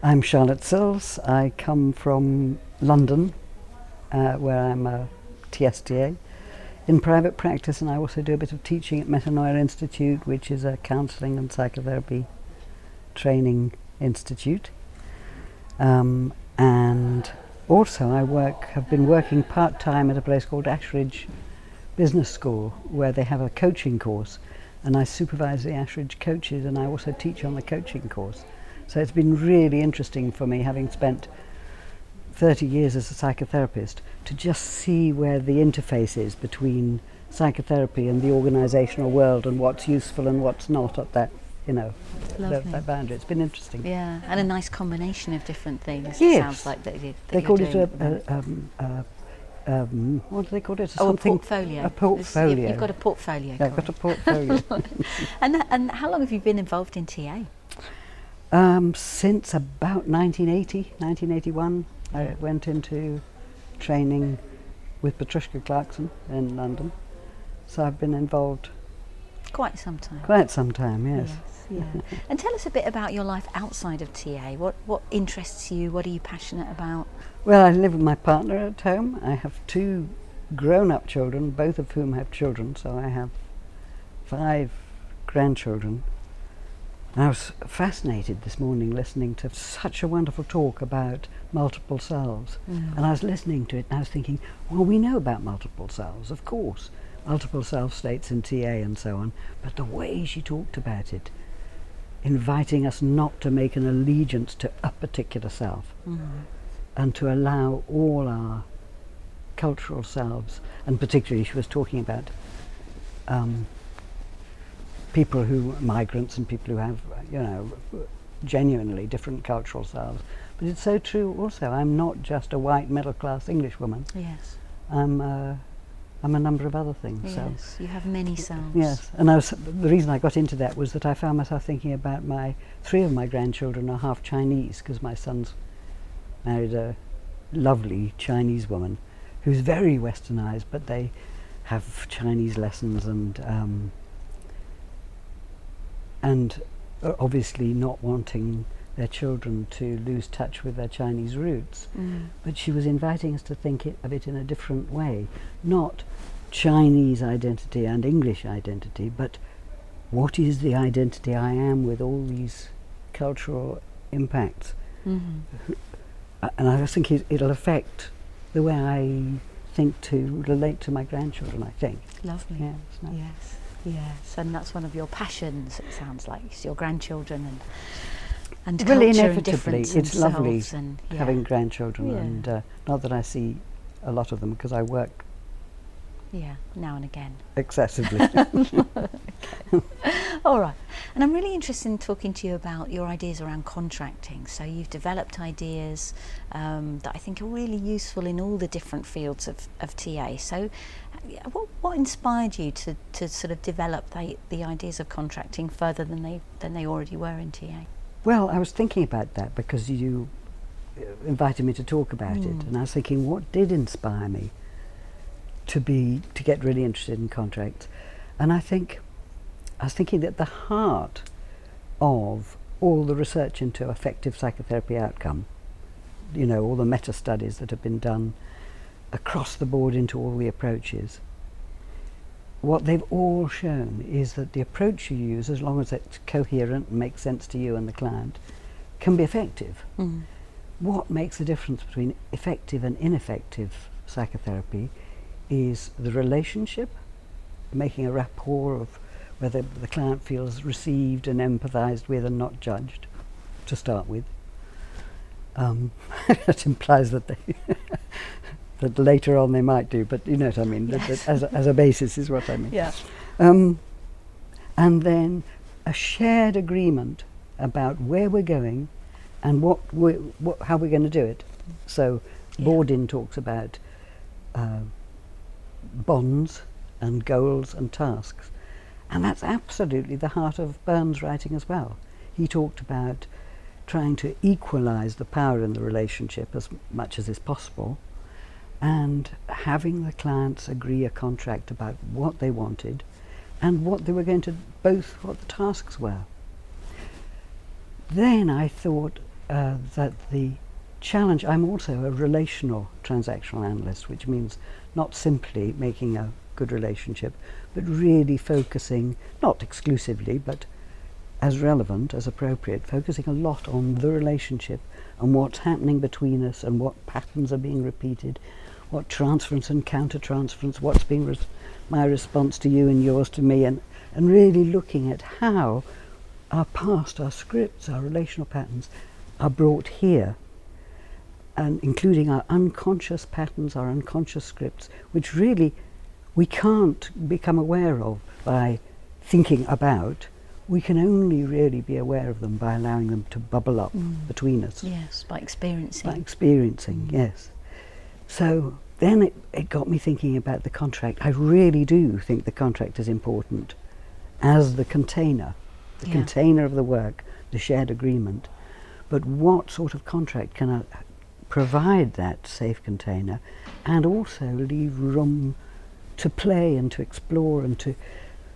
I'm Charlotte Sills. I come from London, where I'm a TSTA in private practice, and I also do a bit of teaching at Metanoia Institute, which is a counselling and psychotherapy training institute. And also have been working part-time at a place called Ashridge Business School, where they have a coaching course, and I supervise the Ashridge coaches, and I also teach on the coaching course. So it's been really interesting for me, having spent 30 years as a psychotherapist, to just see where the interface is between psychotherapy and the organisational world, and what's useful and what's not at that, that boundary. It's been interesting. Yeah, and a nice combination of different things. Yes. It sounds like they call it what do they call it? A portfolio. A portfolio. You've got a portfolio. Yeah, I've got a portfolio. And how long have you been involved in TA? Since about 1981, I went into training with Patricia Clarkson in London. So I've been involved quite some time. Quite some time, yes. Yeah. And tell us a bit about your life outside of TA. What interests you? What are you passionate about? Well, I live with my partner at home. I have 2 grown-up children, both of whom have children, so I have 5 grandchildren. And I was fascinated this morning listening to such a wonderful talk about multiple selves. And I was listening to it and I was thinking, well, we know about multiple selves, of course, multiple self states in TA and so on, but the way she talked about it, inviting us not to make an allegiance to a particular self, and to allow all our cultural selves, and particularly she was talking about people migrants and people who have, genuinely different cultural selves. But it's so true also. I'm not just a white middle-class English woman. Yes. I'm a number of other things. Yes, so you have many selves. Yes, and the reason I got into that was that I found myself thinking about 3 of my grandchildren are half Chinese, because my son's married a lovely Chinese woman who's very westernized, but they have Chinese lessons and obviously not wanting their children to lose touch with their Chinese roots. But she was inviting us to think of it in a different way, not Chinese identity and English identity, but what is the identity I am with all these cultural impacts. And I think it'll affect the way I think to relate to my grandchildren, I think. Lovely. Yeah, it's nice. Yes, and that's one of your passions, it sounds like, it's your grandchildren and well, culture and inevitably, difference it's lovely and having grandchildren, and not that I see a lot of them because I work now and again excessively. All right, and I'm really interested in talking to you about your ideas around contracting. So you've developed ideas that I think are really useful in all the different fields of TA. So what inspired you to sort of develop the ideas of contracting further than they already were in TA? Well, I was thinking about that because you invited me to talk about it, and I was thinking, what did inspire me to get really interested in contracts? And I was thinking that the heart of all the research into effective psychotherapy outcome, all the meta studies that have been done across the board into all the approaches, what they've all shown is that the approach you use, as long as it's coherent and makes sense to you and the client, can be effective. What makes the difference between effective and ineffective psychotherapy is the relationship, making a rapport of whether the client feels received and empathised with and not judged, to start with. That implies that that later on they might do, but you know what I mean. Yes. That as a basis is what I mean. Yeah. And then a shared agreement about where we're going and how we're going to do it. So Bordin talks about bonds and goals and tasks, and that's absolutely the heart of Burns' writing as well. He talked about trying to equalize the power in the relationship as much as is possible, and having the clients agree a contract about what they wanted and what they were going to, what the tasks were. Then I thought, that the challenge, I'm also a relational transactional analyst, which means not simply making a good relationship, but really focusing, not exclusively, but as relevant, as appropriate, focusing a lot on the relationship and what's happening between us and what patterns are being repeated, what transference and counter-transference, what's being my response to you and yours to me, and really looking at how our past, our scripts, our relational patterns are brought here, and including our unconscious patterns, our unconscious scripts, which really we can't become aware of by thinking about. We can only really be aware of them by allowing them to bubble up between us. Yes, by experiencing. By experiencing, yes. So then it got me thinking about the contract. I really do think the contract is important as the container of the work, the shared agreement. But what sort of contract can provide that safe container and also leave room to play and to explore and to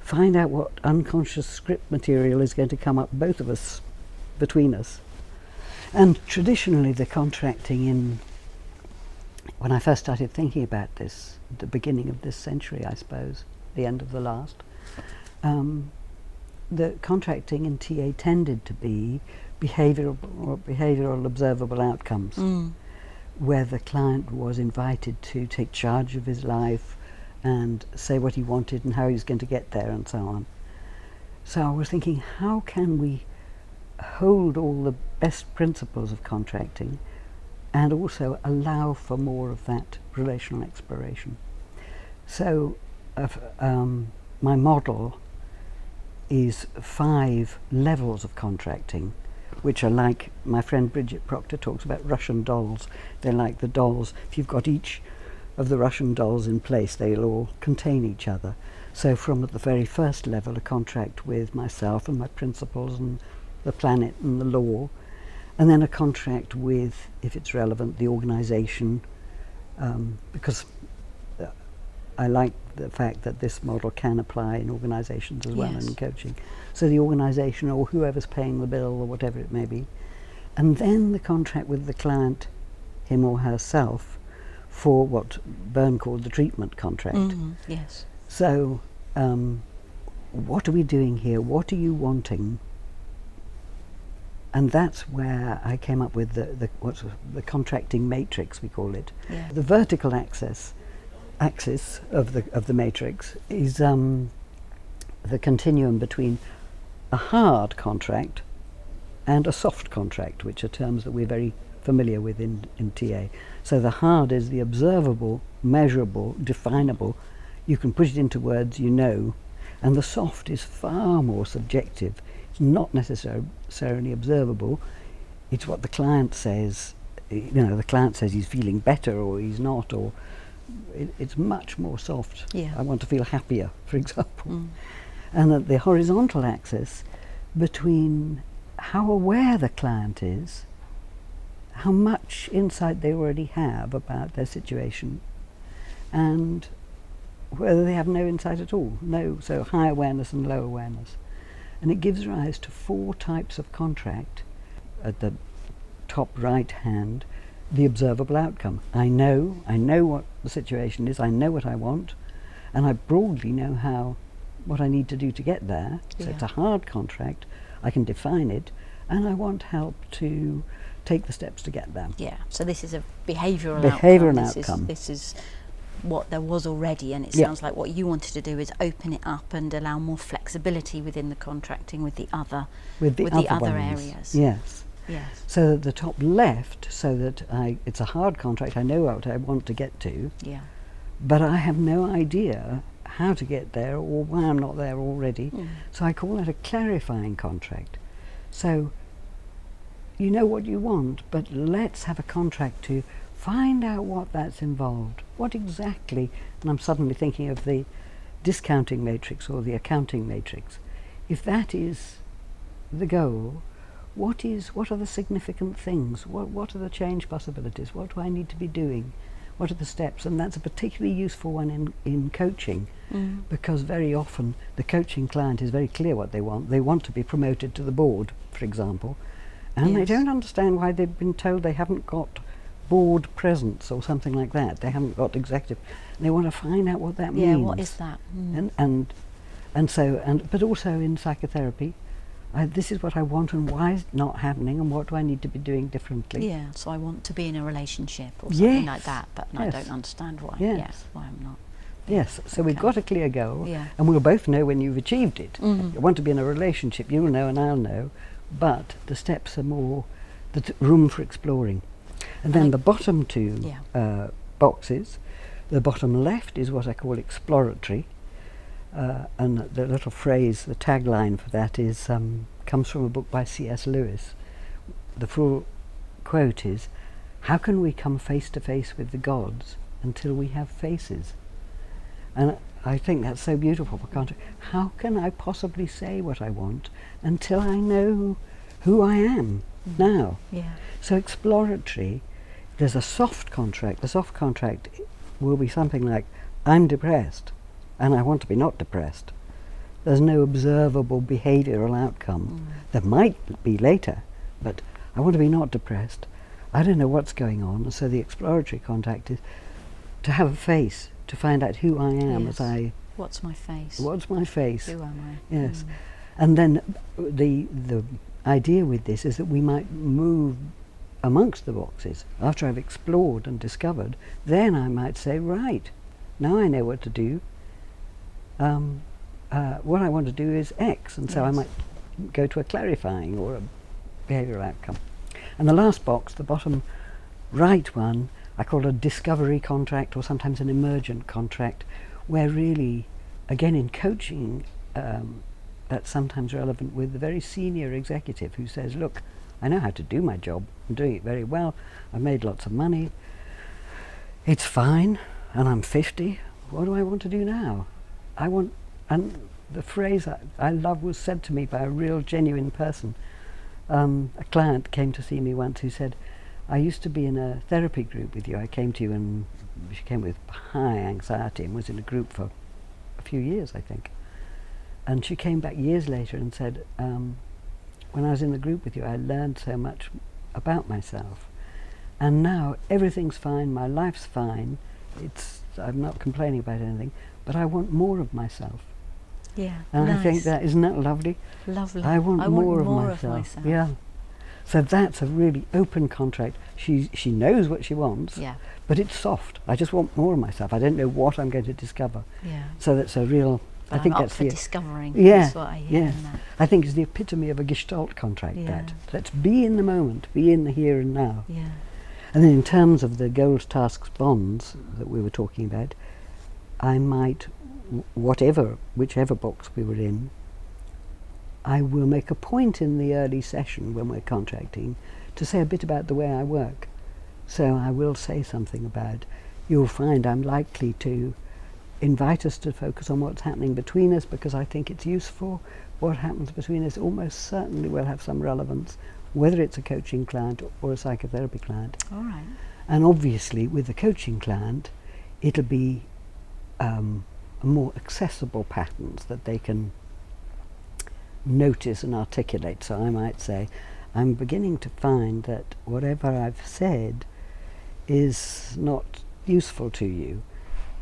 find out what unconscious script material is going to come up, both of us, between us. And traditionally the contracting when I first started thinking about this, at the beginning of this century, I suppose, the end of the last, the contracting in TA tended to be behavioural observable outcomes, where the client was invited to take charge of his life and say what he wanted and how he was going to get there and so on. So I was thinking, how can we hold all the best principles of contracting and also allow for more of that relational exploration? So my model is 5 levels of contracting, which are like, my friend Bridget Proctor talks about Russian dolls. They're like the dolls. If you've got each of the Russian dolls in place, they'll all contain each other. So from at the very first level, a contract with myself and my principles and the planet and the law, and then a contract with, if it's relevant, the organisation, because I like the fact that this model can apply in organisations as well, and in coaching. So the organisation or whoever's paying the bill or whatever it may be. And then the contract with the client, him or herself, for what Byrne called the treatment contract. Yes. So what are we doing here? What are you wanting? And that's where I came up with the contracting matrix, we call it. Yeah. The vertical axis of the matrix is the continuum between a hard contract and a soft contract, which are terms that we're very familiar with in TA. So the hard is the observable, measurable, definable. You can put it into words, you know. And the soft is far more subjective. It's not necessarily observable. It's what the client says. The client says he's feeling better or he's not, or it's much more soft. Yeah. I want to feel happier, for example. And that the horizontal axis between how aware the client is, how much insight they already have about their situation, and whether they have no insight at all. So high awareness and low awareness. And it gives rise to 4 types of contract. At the top right hand, the observable outcome. I know what the situation is, I know what I want, and I broadly know what I need to do to get there. So it's a hard contract, I can define it, and I want help to take the steps to get there. Yeah, so this is a behavioural outcome. This is what there was already, and it sounds like what you wanted to do is open it up and allow more flexibility within the contracting with the other areas. Yes. Yes. So at the top left, so that it's a hard contract, I know what I want to get to, but I have no idea how to get there or why I'm not there already. So I call that a clarifying contract. So you know what you want, but let's have a contract to find out what that's involved. What exactly, and I'm suddenly thinking of the discounting matrix or the accounting matrix. If that is the goal, what are the significant things? What are the change possibilities? What do I need to be doing? What are the steps? And that's a particularly useful one in coaching, because very often the coaching client is very clear what they want. They want to be promoted to the board, for example, And they Yes. don't understand why they've been told they haven't got board presence or something like that. They haven't got executive. They want to find out what that means. Yeah, what is that? But also in psychotherapy, this is what I want and why is it not happening and what do I need to be doing differently. Yeah, so I want to be in a relationship or something like Yes. that, but I Yes. don't understand why. Yes. Yeah, why I'm not. Yes, so we've Okay. got a clear goal, Yeah. and we'll both know when you've achieved it. Mhm. You want to be in a relationship, you'll know and I'll know, but the steps are more room for exploring. And then Like- the bottom two Yeah. boxes, the bottom left is what I call exploratory, and the little phrase, the tagline for that is comes from a book by C.S. Lewis. The full quote is, "How can we come face to face with the gods until we have faces?" And I think that's so beautiful for contract. How can I possibly say what I want until I know who I am now? Yeah. So exploratory, there's a soft contract. The soft contract will be something like, I'm depressed and I want to be not depressed. There's no observable behavioural outcome. There might be later, but I want to be not depressed. I don't know what's going on. So the exploratory contact is to have a face, to find out who I am Yes. What's my face? what's my face? Who am I? Yes. And then the idea with this is that we might move amongst the boxes. After I've explored and discovered, then I might say, right, now I know what to do. What I want to do is X, and so I Yes. might go to a clarifying or a behavioural outcome. And the last box, the bottom right one, I call a discovery contract or sometimes an emergent contract, where really, again in coaching, that's sometimes relevant with the very senior executive who says, look, I know how to do my job, I'm doing it very well, I've made lots of money, it's fine, and I'm 50, what do I want to do now? And the phrase I love was said to me by a real genuine person. A client came to see me once who said, I used to be in a therapy group with you. I came to you and she came with high anxiety and was in a group for a few years, I think. And she came back years later and said, when I was in the group with you, I learned so much about myself. And now everything's fine, my life's fine, I'm not complaining about anything, but I want more of myself. Yeah. And nice. I think isn't that lovely? Lovely. I want more of of myself. Yeah. So that's a really open contract. She knows what she wants, Yeah. but it's soft. I just want more of myself. I don't know what I'm going to discover. Yeah. So that's a real. But I think I'm up that's for the discovering. yeah. Is what I hear Yes. in that. I think it's the epitome of a Gestalt contract. Yeah. That let's be in the moment, be in the here and now. Yeah. And then in terms of the goals, tasks, bonds that we were talking about, I might, whichever box we were in, I will make a point in the early session when we're contracting to say a bit about the way I work. So I will say something about, you'll find I'm likely to invite us to focus on what's happening between us because I think it's useful. What happens between us almost certainly will have some relevance, whether it's a coaching client or a psychotherapy client. All right. And obviously with the coaching client, it'll be more accessible patterns that they can notice and articulate. So I might say, I'm beginning to find that whatever I've said is not useful to you.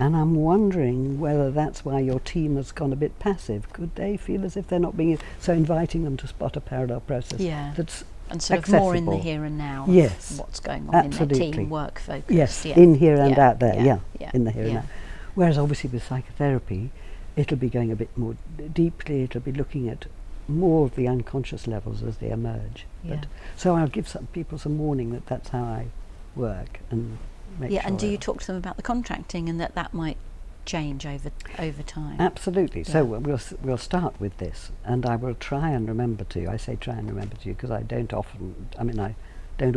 And I'm wondering whether that's why your team has gone a bit passive. Could they feel as if they're not being... So inviting them to spot a parallel process Yeah. that's And sort accessible. of more in the here and now. Of Yes. what's going on Absolutely. in their team, work focus. Yes, Yeah. in here and Yeah. out there, Yeah. in the here and Yeah. now. Whereas obviously with psychotherapy, it'll be going a bit more deeply, it'll be looking at more of the unconscious levels as they emerge. Yeah. But, so I'll give some people some warning that that's how I work and make Yeah, sure. and do you talk to them about the contracting and that might change over time? Absolutely. So Yeah. we'll start with this, and I will try and remember to. I say try and remember to because I don't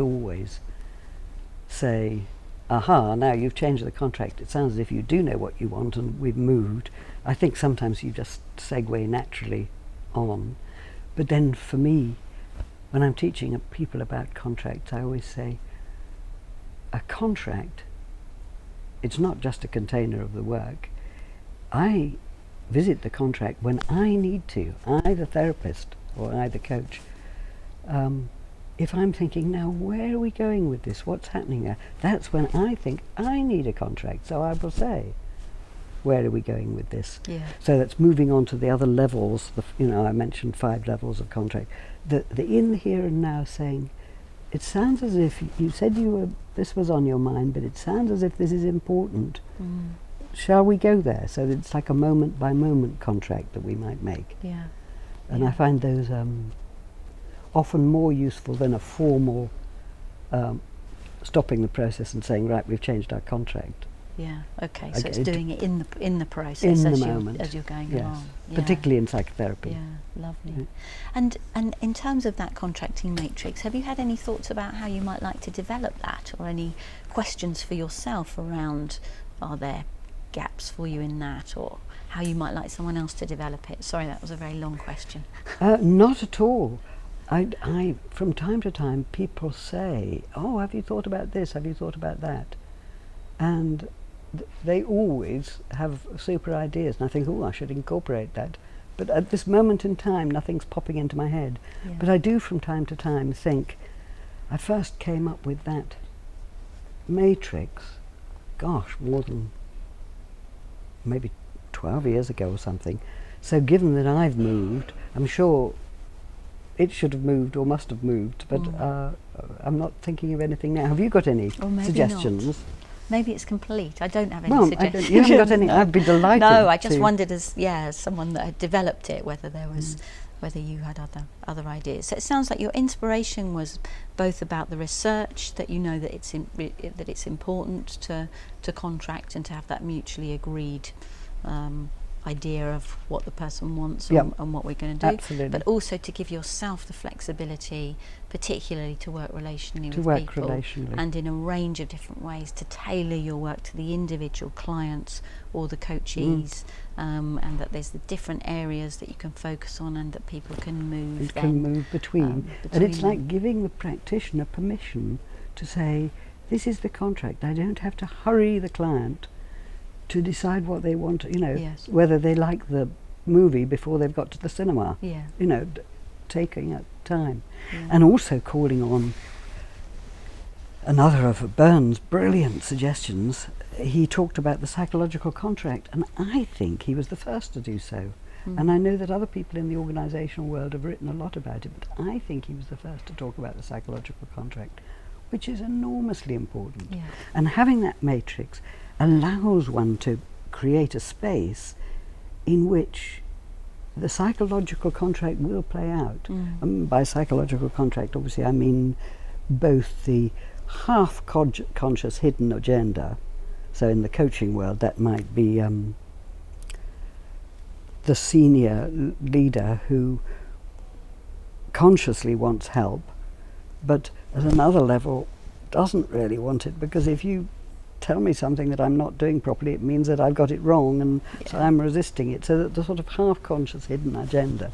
always say, aha, now you've changed the contract. It sounds as if you do know what you want and we've moved. I think sometimes you just segue naturally on. But then for me, when I'm teaching people about contracts, I always say, a contract, it's not just a container of the work. I visit the contract when I need to. I, the therapist, or I, the coach. if I'm thinking, now where are we going with this? What's happening there? That's when I think I need a contract. So I will say, where are we going with this? Yeah. So that's moving on to the other levels. I mentioned 5 levels of contract. The in the here and now, saying, it sounds as if you said this was on your mind, but it sounds as if this is important. Shall we go there? So that it's like a moment by moment contract that we might make. Yeah. And I find those often more useful than a formal stopping the process and saying, right, we've changed our contract. Yeah. Okay. So it's doing it in the process in as the moment, as you're going yes. along. Yeah. Particularly in psychotherapy. Yeah. Lovely. Yeah. And in terms of that contracting matrix, have you had any thoughts about how you might like to develop that, or any questions for yourself around, are there gaps for you in that, or how you might like someone else to develop it? Sorry, that was a very long question. Not at all. I from time to time, people say, oh, have you thought about this? Have you thought about that? And they always have super ideas, and I think, oh, I should incorporate that. But at this moment in time, nothing's popping into my head. Yeah. But I do from time to time think, I first came up with that matrix, gosh, more than maybe 12 years ago or something. So given that I've moved, I'm sure it should have moved or must have moved, but I'm not thinking of anything now. Have you got any suggestions? Not. Maybe it's complete. I don't have any Well, suggestions. you haven't got any. I'd be delighted. No, I just wondered, as someone that had developed it, whether there was, whether you had other ideas. So it sounds like your inspiration was both about the research, that you know that it's important to contract and to have that mutually agreed idea of what the person wants and what we're going to do. Absolutely. But also to give yourself the flexibility, particularly to work relationally with people, and in a range of different ways, to tailor your work to the individual clients or the coachees, and that there's the different areas that you can focus on and that people can move. It can move between. And it's like giving the practitioner permission to say, this is the contract. I don't have to hurry the client to decide what they want, whether they like the movie before they've got to the cinema. Yeah. Taking up time. Yeah. And also calling on another of Byrne's brilliant suggestions. He talked about the psychological contract, and I think he was the first to do so. And I know that other people in the organisational world have written a lot about it, but I think he was the first to talk about the psychological contract, which is enormously important. Yeah. And having that matrix allows one to create a space in which the psychological contract will play out. By psychological contract, obviously, I mean both the half-conscious hidden agenda. So in the coaching world, that might be the senior leader who consciously wants help, but at another level doesn't really want it, because if you tell me something that I'm not doing properly, it means that I've got it wrong, and so I'm resisting it. So that the sort of half-conscious hidden agenda,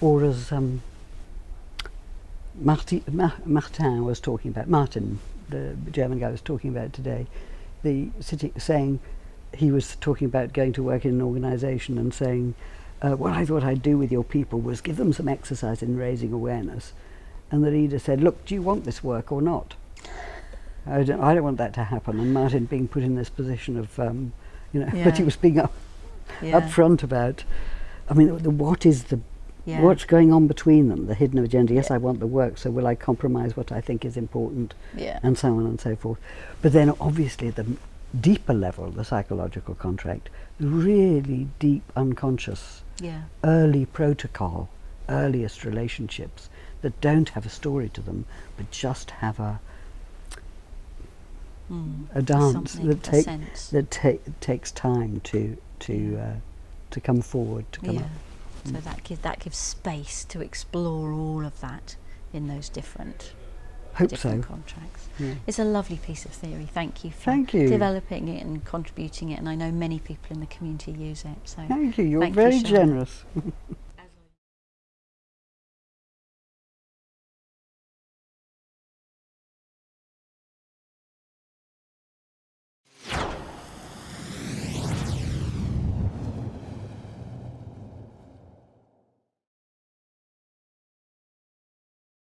or as Martin was talking about, Martin, the German guy, was talking about today, saying he was talking about going to work in an organisation and saying, what I thought I'd do with your people was give them some exercise in raising awareness. And the leader said, look, do you want this work or not? I don't want that to happen. And Martin being put in this position of, but he was being upfront about, what's going on between them, the hidden agenda. Yes, I want the work, so will I compromise what I think is important, and so on and so forth. But then obviously the deeper level, the psychological contract, the really deep unconscious, early protocol, earliest relationships that don't have a story to them, but just have a dance that takes time to come forward, to come up. So that gives space to explore all of that in those different contracts. Yeah. It's a lovely piece of theory. Thank you for developing it and contributing it, and I know many people in the community use it. So thank you. You're thank very you, generous.